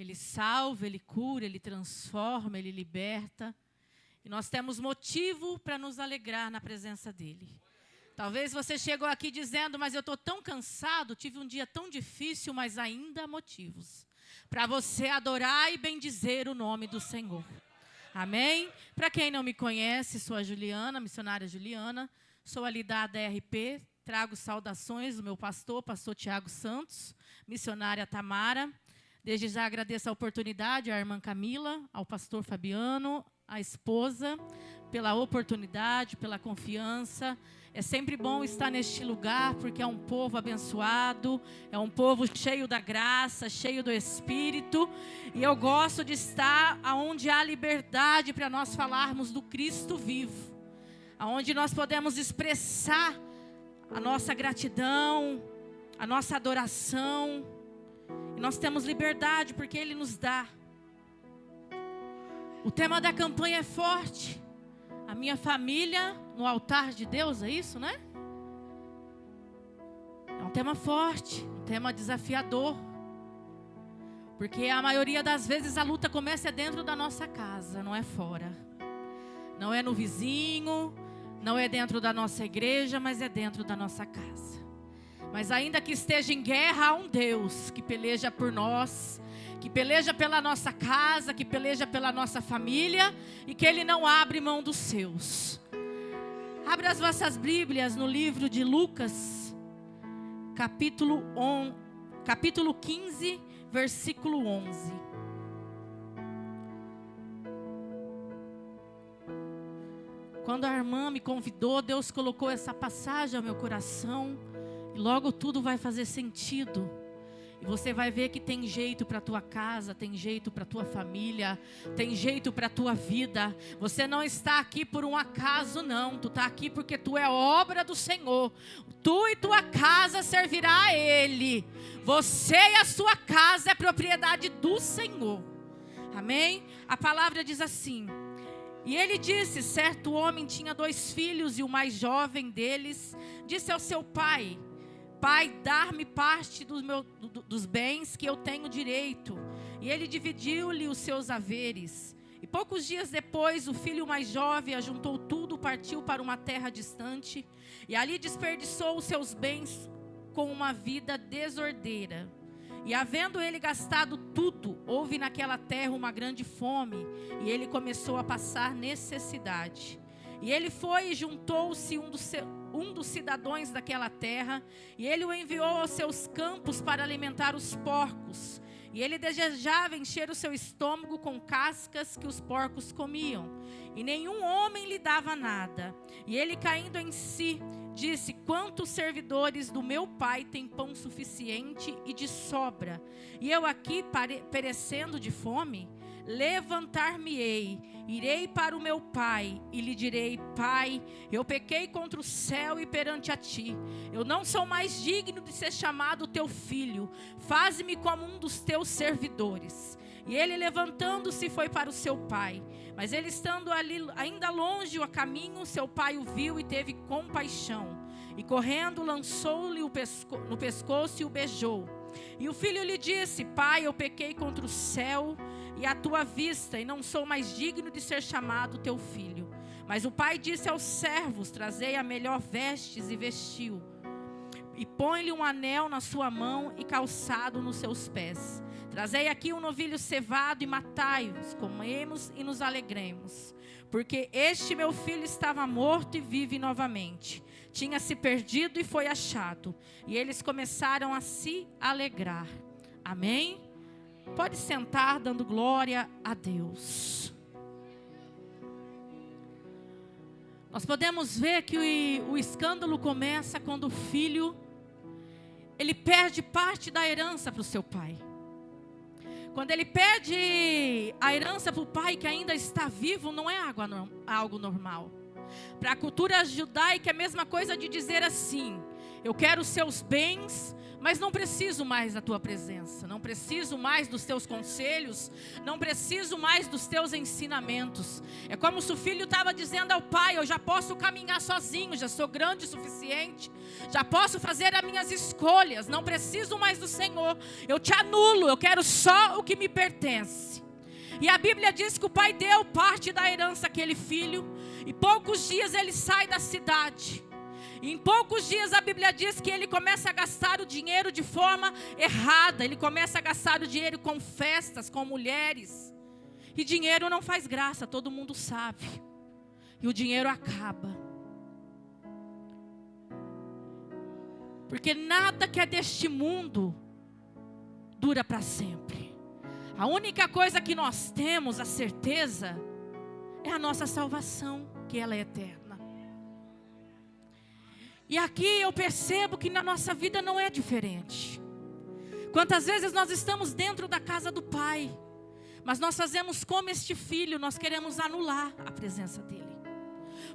Ele salva, Ele cura, Ele transforma, Ele liberta. E nós temos motivo para nos alegrar na presença dEle. Talvez você chegou aqui dizendo, mas eu estou tão cansado, tive um dia tão difícil, mas ainda há motivos para você adorar e bendizer o nome do Senhor. Amém? Para quem não me conhece, sou a Juliana, missionária Juliana, sou ali da ADRP, trago saudações do meu pastor Tiago Santos, missionária Tamara. Desde já agradeço a oportunidade à irmã Camila, ao pastor Fabiano, à esposa, pela oportunidade, pela confiança. É sempre bom estar neste lugar, porque é um povo abençoado, é um povo cheio da graça, cheio do Espírito. E eu gosto de estar onde há liberdade para nós falarmos do Cristo vivo. Onde nós podemos expressar a nossa gratidão, a nossa adoração. E nós temos liberdade porque Ele nos dá. O tema da campanha é forte. A minha família no altar de Deus, é isso, né? É um tema forte, um tema desafiador. Porque a maioria das vezes a luta começa dentro da nossa casa, não é fora. Não é no vizinho, não é dentro da nossa igreja, mas é dentro da nossa casa. Mas ainda que esteja em guerra, há um Deus que peleja por nós, que peleja pela nossa casa, que peleja pela nossa família e que Ele não abre mão dos seus. Abra as vossas Bíblias no livro de Lucas, capítulo 15, versículo 11. Quando a irmã me convidou, Deus colocou essa passagem ao meu coração e logo tudo vai fazer sentido. E você vai ver que tem jeito para a tua casa, tem jeito para a tua família, tem jeito para a tua vida. Você não está aqui por um acaso, não. Tu está aqui porque tu é obra do Senhor. Tu e tua casa servirá a Ele. Você e a sua casa é propriedade do Senhor. Amém? A palavra diz assim: e ele disse, certo homem tinha 2 filhos e o mais jovem deles disse ao seu pai: Pai, dar-me parte dos bens que eu tenho direito. E ele dividiu-lhe os seus haveres. E poucos dias depois, o filho mais jovem ajuntou tudo, partiu para uma terra distante. E ali desperdiçou os seus bens com uma vida desordeira. E havendo ele gastado tudo, houve naquela terra uma grande fome. E ele começou a passar necessidade. E ele foi e juntou-se um dos cidadãos daquela terra, e ele o enviou aos seus campos para alimentar os porcos. E ele desejava encher o seu estômago com cascas que os porcos comiam. E nenhum homem lhe dava nada. E ele, caindo em si, disse: quantos servidores do meu pai têm pão suficiente e de sobra, e eu aqui perecendo de fome? Levantar-me-ei, irei para o meu pai e lhe direi: Pai, eu pequei contra o céu e perante a ti. Eu não sou mais digno de ser chamado teu filho. Faze-me como um dos teus servidores. E ele, levantando-se, foi para o seu pai. Mas ele, estando ali ainda longe a caminho, seu pai o viu e teve compaixão. E correndo, lançou-lhe no pescoço e o beijou. E o filho lhe disse: Pai, eu pequei contra o céu e à tua vista, e não sou mais digno de ser chamado teu filho. Mas o pai disse aos servos: Trazei a melhor vestes, e vestiu. E põe-lhe um anel na sua mão e calçado nos seus pés. Trazei aqui um novilho cevado e matai-os, comemos e nos alegremos. Porque este meu filho estava morto e vive novamente. Tinha se perdido e foi achado. E eles começaram a se alegrar. Amém? Pode sentar, dando glória a Deus. Nós podemos ver que o escândalo começa quando o filho, ele perde parte da herança para o seu pai. Quando ele pede a herança para o pai que ainda está vivo, não é algo normal. Para a cultura judaica é a mesma coisa de dizer assim: eu quero os seus bens, Mas não preciso mais da tua presença, não preciso mais dos teus conselhos, não preciso mais dos teus ensinamentos. É como se o filho estava dizendo ao pai: eu já posso caminhar sozinho, já sou grande o suficiente, já posso fazer as minhas escolhas, não preciso mais do Senhor, eu te anulo, eu quero só o que me pertence. E a Bíblia diz que o pai deu parte da herança àquele filho, e poucos dias ele sai da cidade. Em poucos dias a Bíblia diz que ele começa a gastar o dinheiro de forma errada. Ele começa a gastar o dinheiro com festas, com mulheres. E dinheiro não faz graça, todo mundo sabe. E o dinheiro acaba. Porque nada que é deste mundo dura para sempre. A única coisa que nós temos a certeza é a nossa salvação, que ela é eterna. E aqui eu percebo que na nossa vida não é diferente. Quantas vezes nós estamos dentro da casa do Pai, mas nós fazemos como este filho, nós queremos anular a presença dele.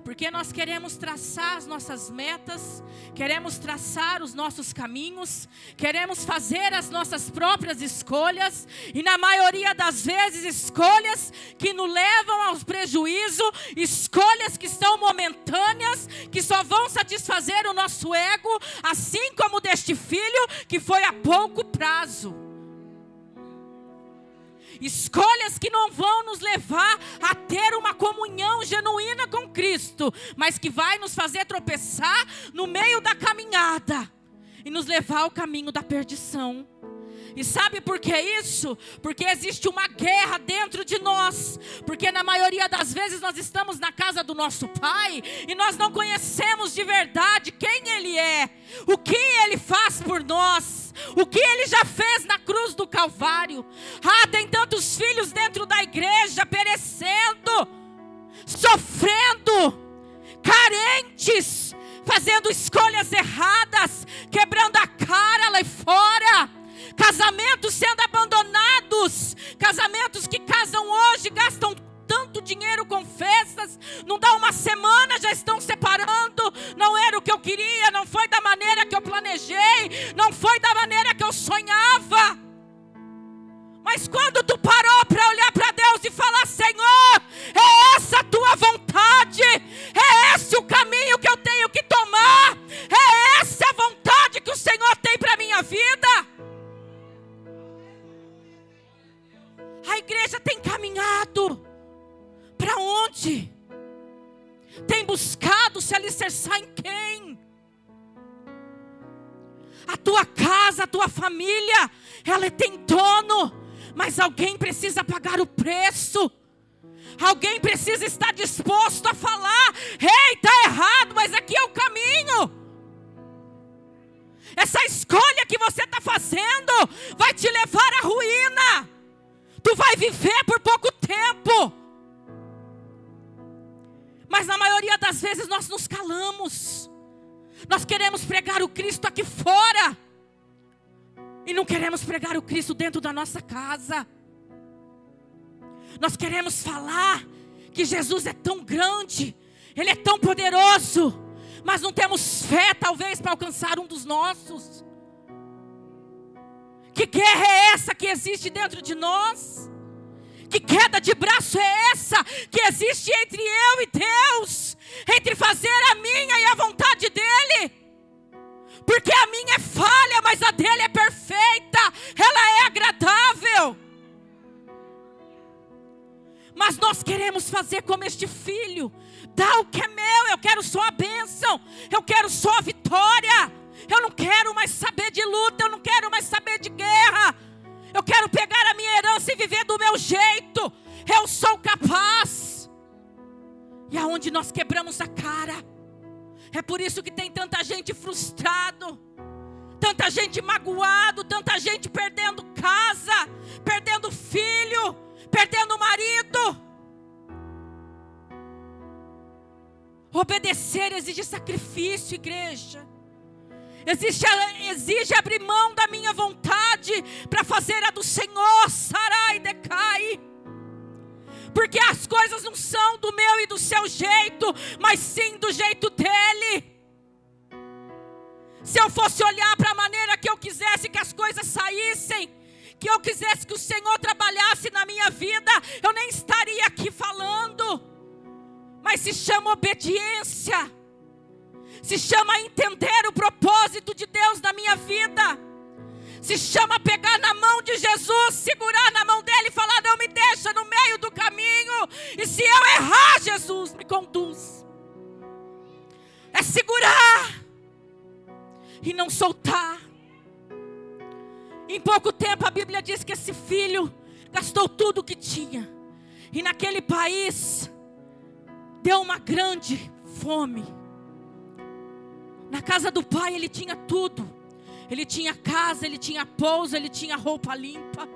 Porque nós queremos traçar as nossas metas, queremos traçar os nossos caminhos, queremos fazer as nossas próprias escolhas, e na maioria das vezes escolhas que nos levam ao prejuízo, escolhas que são momentâneas, que só vão satisfazer o nosso ego, assim como deste filho que foi a pouco prazo. Escolhas que não vão nos levar a ter uma comunhão genuína com Cristo, mas que vai nos fazer tropeçar no meio da caminhada e nos levar ao caminho da perdição. E sabe por que isso? Porque existe uma guerra dentro de nós. Porque na maioria das vezes nós estamos na casa do nosso Pai e nós não conhecemos de verdade quem Ele é, o que Ele faz por nós, o que Ele já fez na cruz do Calvário. Tem tantos filhos dentro da igreja perecendo, sofrendo, carentes, fazendo escolhas erradas, quebrando a cara lá fora. Casamentos sendo abandonados, casamentos que casam hoje, gastam tanto dinheiro com festas, não dá uma semana, já estão separando. Não era o que eu queria, não foi da maneira que eu planejei, não foi da maneira que eu sonhava. Mas quando tu parou para olhar para Deus e falar: Senhor, é essa a tua vontade, é esse o caminho que eu tenho que tomar, é essa a vontade que o Senhor tem para a minha vida. A igreja tem caminhado para onde? Tem buscado se alicerçar em quem? A tua casa, a tua família, ela tem dono, mas alguém precisa pagar o preço. Alguém precisa estar disposto a falar: ei, está errado, mas aqui é o caminho. Essa escolha que você está fazendo vai te levar à ruína. Tu vai viver por pouco tempo. Mas na maioria das vezes nós nos calamos. Nós queremos pregar o Cristo aqui fora e não queremos pregar o Cristo dentro da nossa casa. Nós queremos falar que Jesus é tão grande, Ele é tão poderoso, mas não temos fé talvez para alcançar um dos nossos. Que guerra é essa que existe dentro de nós? Que queda de braço é essa que existe entre eu e Deus? Entre fazer a minha e a vontade dEle? Porque a minha é falha, mas a dEle é perfeita. Ela é agradável. Mas nós queremos fazer como este filho: dá o que é meu, eu quero só a bênção, eu quero só a vitória. Eu não quero mais saber de luta, eu não quero mais saber de guerra. Eu quero pegar a minha herança e viver do meu jeito. Eu sou capaz. E aonde nós quebramos a cara, é por isso que tem tanta gente frustrado, tanta gente magoado, tanta gente perdendo casa, perdendo filho, perdendo marido. Obedecer exige sacrifício, igreja. Exige abrir mão da minha vontade para fazer a do Senhor. Sarai decai. Porque as coisas não são do meu e do seu jeito, mas sim do jeito dEle. Se eu fosse olhar para a maneira que eu quisesse que as coisas saíssem, que eu quisesse que o Senhor trabalhasse na minha vida, eu nem estaria aqui falando. Mas se chama obediência, se chama entender o propósito de Deus na minha vida, se chama pegar na mão de Jesus, segurar na mão dele e falar: não me deixa no meio do caminho, e se eu errar, Jesus, me conduz. É segurar e não soltar. Em pouco tempo a Bíblia diz que esse filho gastou tudo o que tinha, e naquele país deu uma grande fome. Na casa do pai ele tinha tudo. Ele tinha casa, ele tinha pouso, ele tinha roupa limpa,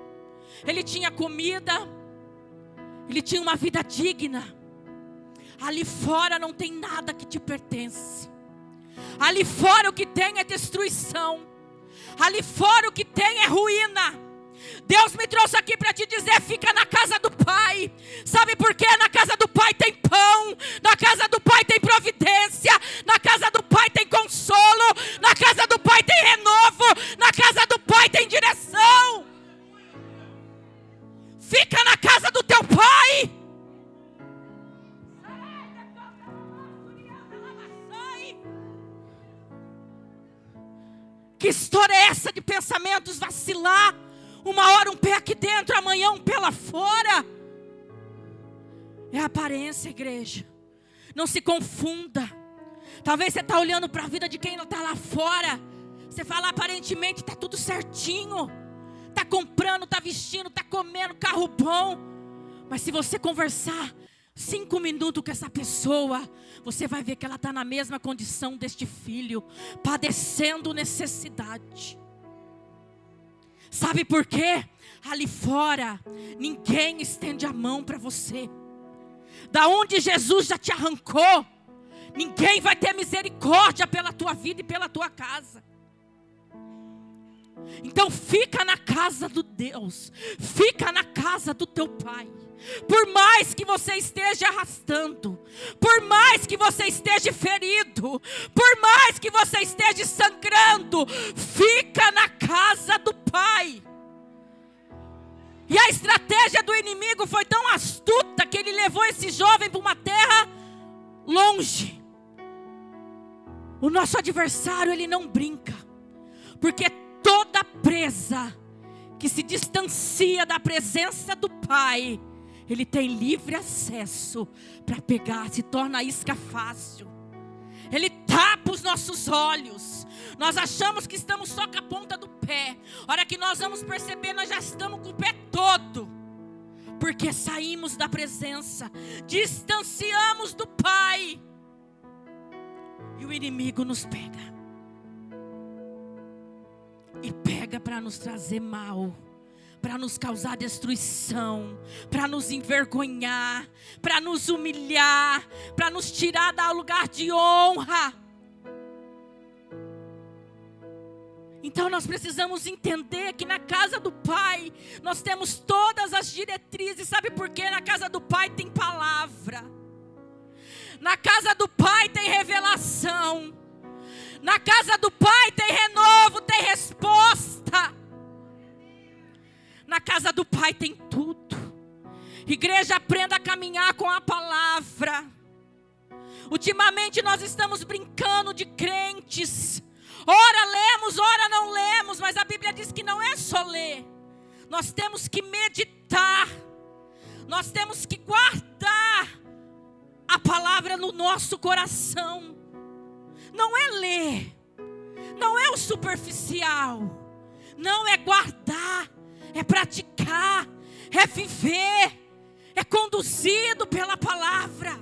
ele tinha comida, ele tinha uma vida digna. Ali fora não tem nada que te pertence. Ali fora o que tem é destruição. Ali fora o que tem é ruína. Deus me trouxe aqui para te dizer: fica na casa do Pai. Sabe por quê? Na casa do Pai tem pão, na casa do Pai tem providência, na casa do Pai tem consolo, na casa do Pai tem renovo, na casa do Pai tem direção. Fica na casa do teu Pai. Que história é essa de pensamentos vacilar? Uma hora um pé aqui dentro, amanhã um pé lá fora. É aparência, igreja. Não se confunda. Talvez você está olhando para a vida de quem não está lá fora. Você fala: aparentemente está tudo certinho. Está comprando, está vestindo, está comendo, carro bom. Mas se você conversar 5 minutos com essa pessoa, você vai ver que ela está na mesma condição deste filho, padecendo necessidade. Sabe por quê? Ali fora ninguém estende a mão para você. Da onde Jesus já te arrancou, ninguém vai ter misericórdia pela tua vida e pela tua casa. Então fica na casa do Deus, fica na casa do teu Pai. Por mais que você esteja arrastando, por mais que você esteja ferido, por mais que você esteja sangrando, fica na casa do Pai. E a estratégia do inimigo foi tão astuta que ele levou esse jovem para uma terra longe. O nosso adversário, ele não brinca, porque toda presa que se distancia da presença do Pai, ele tem livre acesso para pegar, se torna isca fácil. Ele tapa os nossos olhos. Nós achamos que estamos só com a ponta do pé. A hora que nós vamos perceber, nós já estamos com o pé todo. Porque saímos da presença, distanciamos do Pai. E o inimigo nos pega. E pega para nos trazer mal, para nos causar destruição, para nos envergonhar, para nos humilhar, para nos tirar do lugar de honra. Então nós precisamos entender que na casa do Pai nós temos todas as diretrizes. Sabe por quê? Na casa do Pai tem palavra. Na casa do Pai tem revelação. Na casa do Pai tem renovo, tem resposta. Na casa do Pai tem tudo. Igreja, aprenda a caminhar com a palavra. Ultimamente nós estamos brincando de crentes. Ora lemos, ora não lemos, mas a Bíblia diz que não é só ler. Nós temos que meditar. Nós temos que guardar a palavra no nosso coração. Não é ler, não é o superficial, não é guardar, é praticar, é viver, é conduzido pela palavra.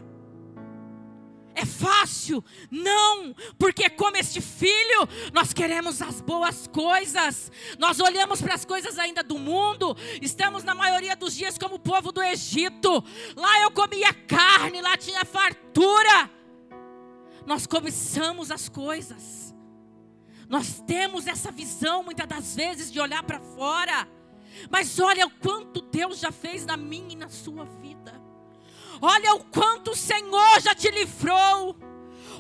É fácil? Não, porque como este filho, nós queremos as boas coisas. Nós olhamos para as coisas ainda do mundo. Estamos na maioria dos dias como o povo do Egito. Lá eu comia carne, lá tinha fartura. Nós cobiçamos as coisas. Nós temos essa visão muitas das vezes de olhar para fora. Mas olha o quanto Deus já fez na minha e na sua vida. Olha o quanto o Senhor já te livrou.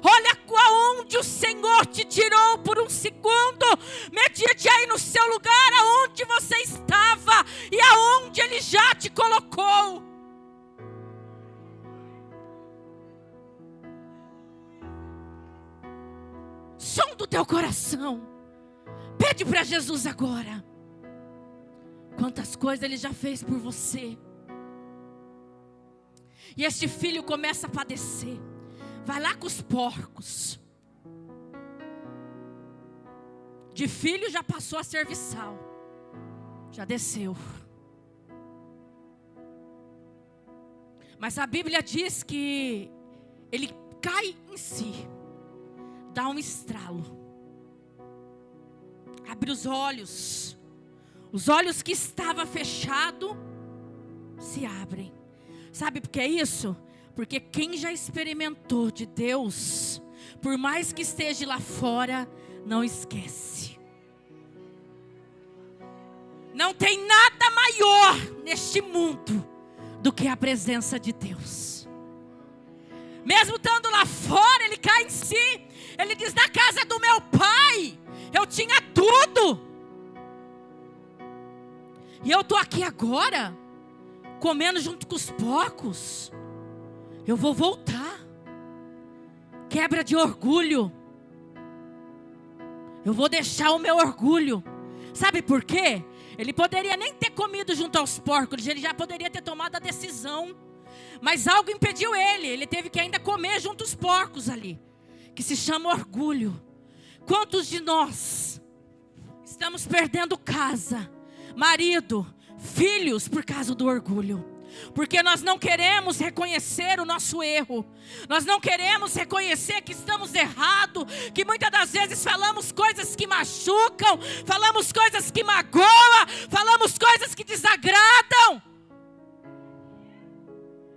Olha aonde o Senhor te tirou por um segundo. Medite aí no seu lugar, aonde você estava e aonde Ele já te colocou. Som do teu coração. Pede para Jesus agora. Quantas coisas Ele já fez por você. E este filho começa a padecer. Vai lá com os porcos. De filho já passou a serviçal. Já desceu. Mas a Bíblia diz que ele cai em si. Dá um estralo. Abre os olhos. Os olhos que estavam fechados se abrem. Sabe por que é isso? Porque quem já experimentou de Deus, por mais que esteja lá fora, não esquece. Não tem nada maior neste mundo do que a presença de Deus. Mesmo estando lá fora, ele cai em si. Ele diz: na casa do meu pai eu tinha tudo. E eu estou aqui agora, comendo junto com os porcos. Eu vou voltar. Quebra de orgulho. Eu vou deixar o meu orgulho. Sabe por quê? Ele poderia nem ter comido junto aos porcos. Ele já poderia ter tomado a decisão. Mas algo impediu ele. Ele teve que ainda comer junto aos porcos ali. Que se chama orgulho. Quantos de nós estamos perdendo casa, marido, filhos por causa do orgulho? Porque nós não queremos reconhecer o nosso erro. Nós não queremos reconhecer que estamos errados. Que muitas das vezes falamos coisas que machucam. Falamos coisas que magoam. Falamos coisas que desagradam.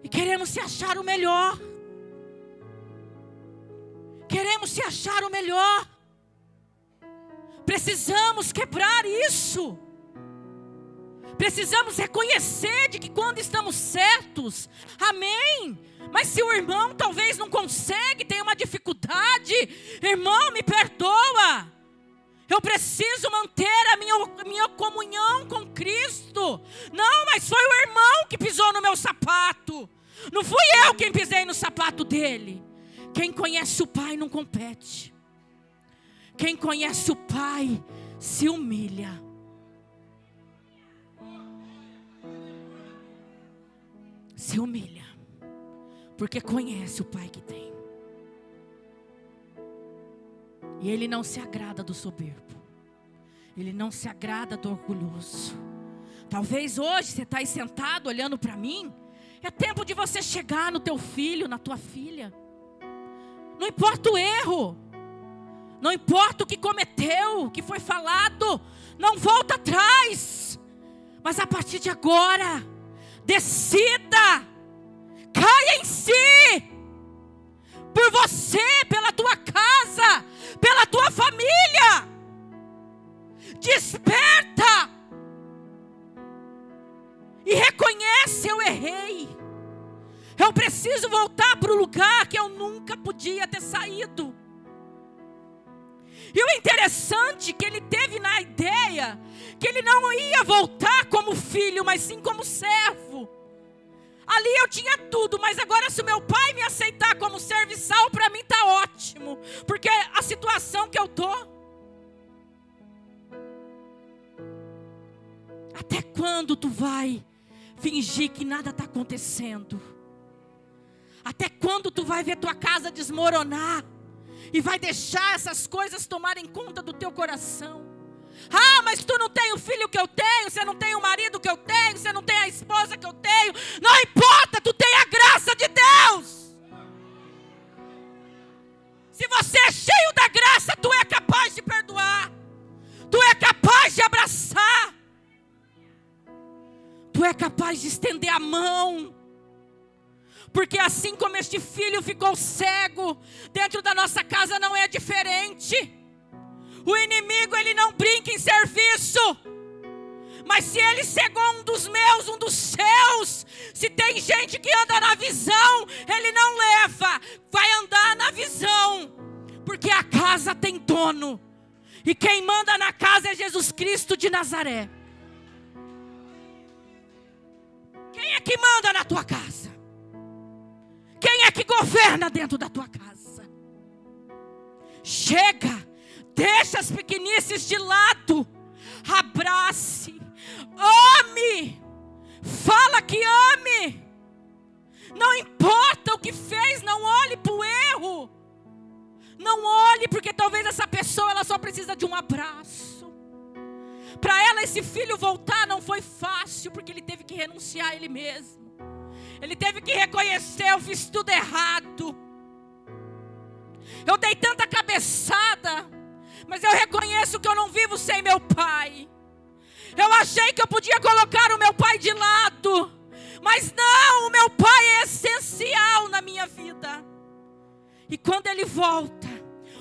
E queremos se achar o melhor. Queremos se achar o melhor. Precisamos quebrar isso. Precisamos reconhecer de que quando estamos certos, amém. Mas se o irmão talvez não consegue, tem uma dificuldade, irmão, me perdoa. Eu preciso manter a minha comunhão com Cristo. Não, mas foi o irmão que pisou no meu sapato. Não fui eu quem pisei no sapato dele. Quem conhece o Pai não compete. Quem conhece o Pai se humilha. Se humilha, porque conhece o Pai que tem. E Ele não se agrada do soberbo. Ele não se agrada do orgulhoso. Talvez hoje você está aí sentado olhando para mim. É tempo de você chegar no teu filho, na tua filha. Não importa o erro. Não importa o que cometeu, o que foi falado. Não volta atrás. Mas a partir de agora, decida, caia em si, por você, pela tua casa, pela tua família. Desperta e reconhece: eu errei. Eu preciso voltar para o lugar que eu nunca podia ter saído. E o interessante é que ele teve na ideia que ele não ia voltar como filho, mas sim como servo. Ali eu tinha tudo, mas agora se o meu pai me aceitar como serviçal, para mim está ótimo. Porque a situação que eu estou. Até quando tu vai fingir que nada está acontecendo? Até quando tu vai ver tua casa desmoronar? E vai deixar essas coisas tomarem conta do teu coração? Ah, mas tu não tem o filho que eu tenho, você não tem o marido que eu tenho, você não tem a esposa que eu tenho. Não importa, tu tem a graça de Deus. Se você é cheio da graça, tu é capaz de perdoar. Tu é capaz de abraçar. Tu é capaz de estender a mão. Porque assim como este filho ficou cego, dentro da nossa casa não é diferente. O inimigo, ele não brinca em serviço. Mas se ele cegou um dos meus, um dos seus, se tem gente que anda na visão, ele não leva, vai andar na visão. dono. E quem manda na casa é Jesus Cristo de Nazaré. Quem é que manda na tua casa? Quem é que governa dentro da tua casa? Chega, deixa as pequenices de lado. Abrace, ame, fala que ame. Não importa o que fez, não olhe para o erro. Não olhe, porque talvez essa pessoa ela só precisa de um abraço. Para ela esse filho voltar não foi fácil, porque ele teve que renunciar a ele mesmo. Ele teve que reconhecer: eu fiz tudo errado. Eu dei tanta cabeçada, mas eu reconheço que eu não vivo sem meu pai. Eu achei que eu podia colocar o meu pai de lado, mas não, o meu pai é essencial na minha vida. E quando ele volta,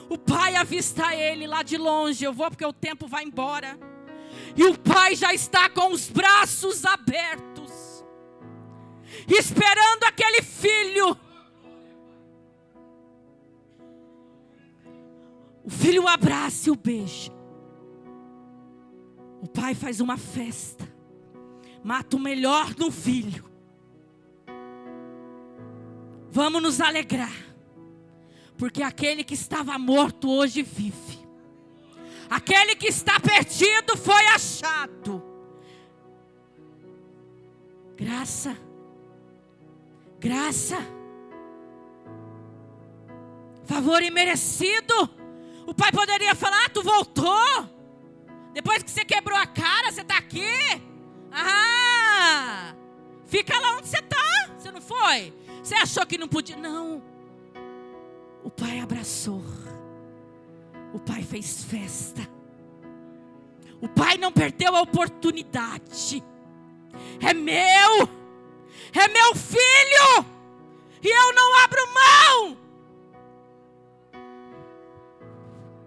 o pai avista ele lá de longe. Eu vou porque o tempo vai embora. E o pai já está com os braços abertos, esperando aquele filho. O filho o abraça e o beija. O pai faz uma festa, mata o melhor no filho. Vamos nos alegrar, porque aquele que estava morto hoje vive. Aquele que está perdido foi achado. Graça, graça, favor imerecido. O pai poderia falar: tu voltou? Depois que você quebrou a cara, você está aqui? Ah, fica lá onde você está. Você não foi? Você achou que não podia? Não. O pai abraçou. O pai fez festa. O pai não perdeu a oportunidade. É meu filho, e eu não abro mão.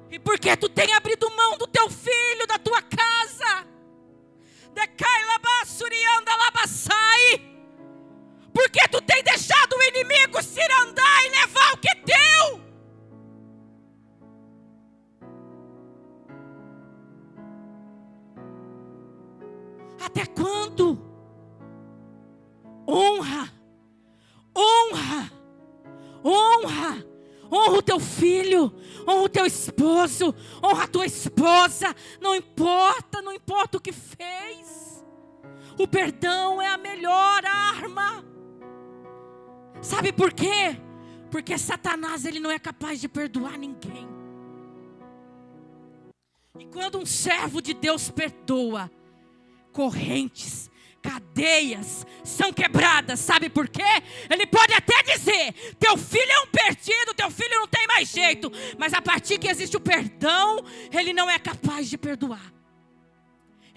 E porque tu tem abrido mão do teu filho, da tua casa, porque tu tem deixado o inimigo se andar e levar o que é teu. Até quando? Honra o teu filho, honra o teu esposo, honra a tua esposa. Não importa o que fez. O perdão é a melhor arma. Sabe por quê? Porque Satanás ele não é capaz de perdoar ninguém. E quando um servo de Deus perdoa, correntes, cadeias são quebradas. Sabe por quê? Ele pode até dizer: teu filho é um perdido, teu filho não tem mais jeito. Mas a partir que existe o perdão, ele não é capaz de perdoar.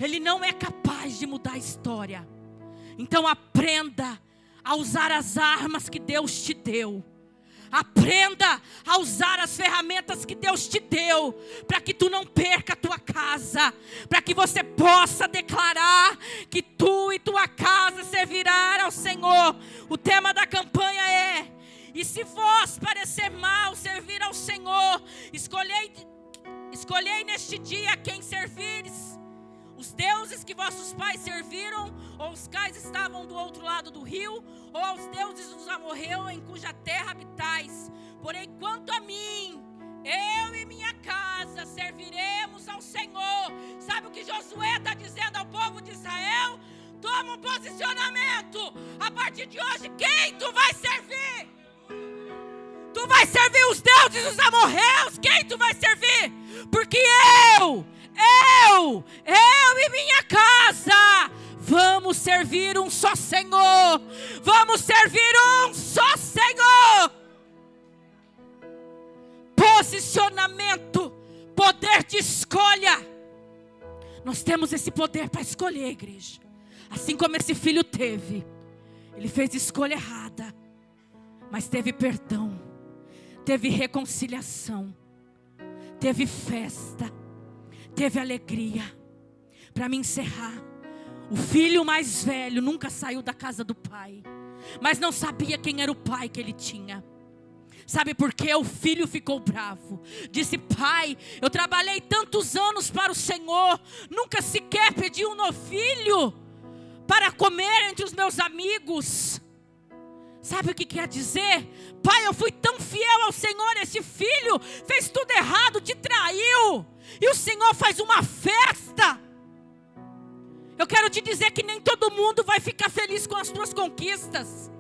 Ele não é capaz de mudar a história. Então aprenda a usar as armas que Deus te deu. Aprenda a usar as ferramentas que Deus te deu, para que tu não perca a tua casa, para que você possa declarar que tu e tua casa servirão ao Senhor. O tema da campanha é: e se vos parecer mal servir ao Senhor, escolhei neste dia quem servires. Os deuses que vossos pais serviram, ou os quais estavam do outro lado do rio, ou aos deuses dos amorreus em cuja terra habitais. Porém, quanto a mim, eu e minha casa serviremos ao Senhor. Sabe o que Josué está dizendo ao povo de Israel? Toma um posicionamento. A partir de hoje, quem tu vai servir? Tu vai servir os deuses dos amorreus? Quem tu vai servir? Porque eu e minha casa vamos servir um só Senhor. Vamos servir um só Senhor. Posicionamento, poder de escolha. Nós temos esse poder para escolher, igreja. Assim como esse filho teve. Ele fez escolha errada, mas teve perdão, teve reconciliação, teve festa, teve alegria. Para me encerrar, o filho mais velho nunca saiu da casa do pai, mas não sabia quem era o pai que ele tinha. Sabe por quê? O filho ficou bravo. Disse: pai, eu trabalhei tantos anos para o Senhor, nunca sequer pedi um novilho para comer entre os meus amigos. Sabe o que quer dizer? Pai, eu fui tão fiel ao Senhor, esse filho fez tudo errado, te traiu, e o Senhor faz uma festa. Eu quero te dizer que nem todo mundo vai ficar feliz com as tuas conquistas,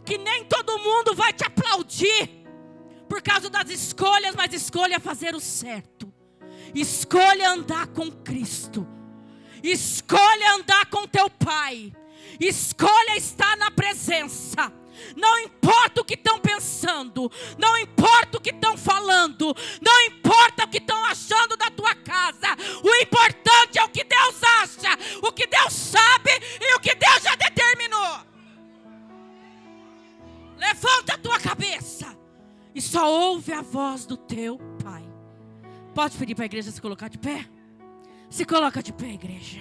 que nem todo mundo vai te aplaudir por causa das escolhas, mas escolha fazer o certo, escolha andar com Cristo, escolha andar com teu Pai, escolha estar na presença. Não importa o que estão pensando, não importa o que estão falando, não importa o que estão achando da tua casa, o importante é o que Deus acha, o que Deus sabe e o que Deus já determinou. Levanta a tua cabeça e só ouve a voz do teu Pai. Pode pedir para a igreja se colocar de pé? Se coloca de pé, igreja.